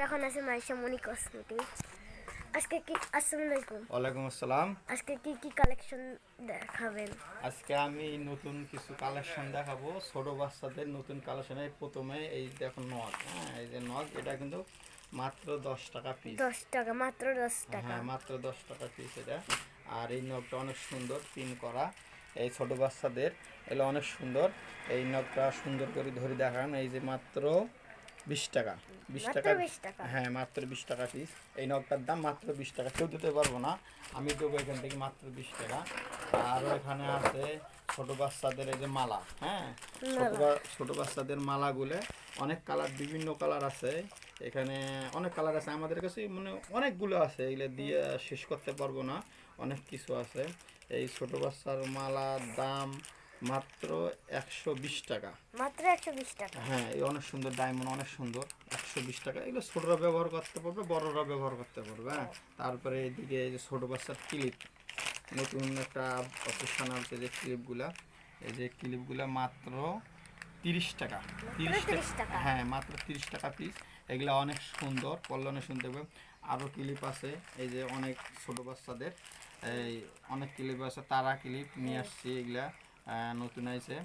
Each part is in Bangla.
এখন আছে মাইশামণি কসমেটিক। আজকে কি আসসালামু আলাইকুম। ওয়ালাইকুম আসসালাম। আজকে কি কালেকশন দেখাবেন? আজকে আমি নতুন কিছু কালেকশন দেখাবো, ছোট বাচ্চাদের নতুন কালেকশনে। প্রথমে এই দেখো নগ, হ্যাঁ এই যে নগ, এটা কিন্তু মাত্র 10 টাকা পিস। 10 টাকা, মাত্র 10 টাকা। হ্যাঁ মাত্র 10 টাকা পিস এটা। আর এই নগটা অনেক সুন্দর পিন করা, এই ছোট বাচ্চাদের এগুলো অনেক সুন্দর। এই নগটা সুন্দর করে ধরে দেখান, এই যে মাত্র 20 টাকা। 20 মাত্র টাকা 20 টাকা। হ্যাঁ মাত্র 20 টাকা পিস। এই নগটার দাম মাত্র 20 টাকা, কেউ দিতে পারবো না, আমি দেবো এখান থেকে মাত্র 20 টাকা। আর এখানে আছে ছোট বাচ্চাদের এই যে মালা, হ্যাঁ ছোট বাচ্চাদের মালাগুলো অনেক কালার, বিভিন্ন কালার আছে এখানে, অনেক কালার আছে আমাদের কাছে, মানে অনেকগুলো আছে, এগুলো দিয়ে শেষ করতে পারবো না, অনেক কিছু আছে। এই ছোট বাচ্চার মালার দাম মাত্র 120 টাকা। মাত্র 120 টাকা। হ্যাঁ এই অনেক সুন্দর ডায়মন্ড, অনেক সুন্দর। 120 টাকা। এগুলো ছোটরা ব্যবহার করতে পারবে, বড়রা ব্যবহার করতে পারবে। হ্যাঁ তারপরে এদিকে এই যে ছোট বাচ্চার ক্লিপ, নতুন একটা অপশন আছে যে ক্লিপগুলা, এই যে ক্লিপগুলা মাত্র 30 টাকা। 30 টাকা, হ্যাঁ মাত্র 30 টাকা পিস। এগুলা অনেক সুন্দর, পল্লনে শুনতে হবে। আরও ক্লিপ আছে এই যে অনেক ছোট বাচ্চাদের, এই অনেক ক্লিপ আছে, তারা ক্লিপ নিয়ে আসছি, এগুলা নতুন আছে।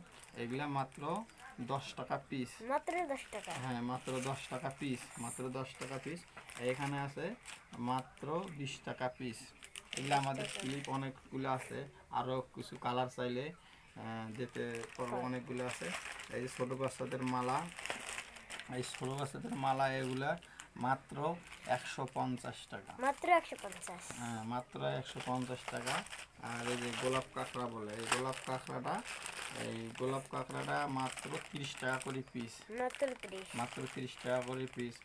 এগুলা মাত্র 10 টাকা পিস। মাত্র 10 টাকা। হ্যাঁ মাত্র 10 টাকা পিস, মাত্র 10 টাকা পিস। এখানে আছে মাত্র 20 টাকা পিস। এগুলো আমাদের ক্লিপ অনেকগুলো আছে, আরও কিছু কালার চাইলে যেতে পারবো, অনেকগুলো আছে। এই যে ছোটো বাচ্চাদের মালা, এই ছোটো বাচ্চাদের মালা এগুলা মাত্র 150 টাকা। মাত্র 150। হ্যাঁ মাত্র 150 টাকা। আর এই যে গোলাপ কাঁকড়া বলে, এই গোলাপ কাঁকড়াটা, এই গোলাপ কাঁকড়াটা মাত্র 30 টাকা করে পিস। মাত্র 30। মাত্র 30 টাকা করে পিস।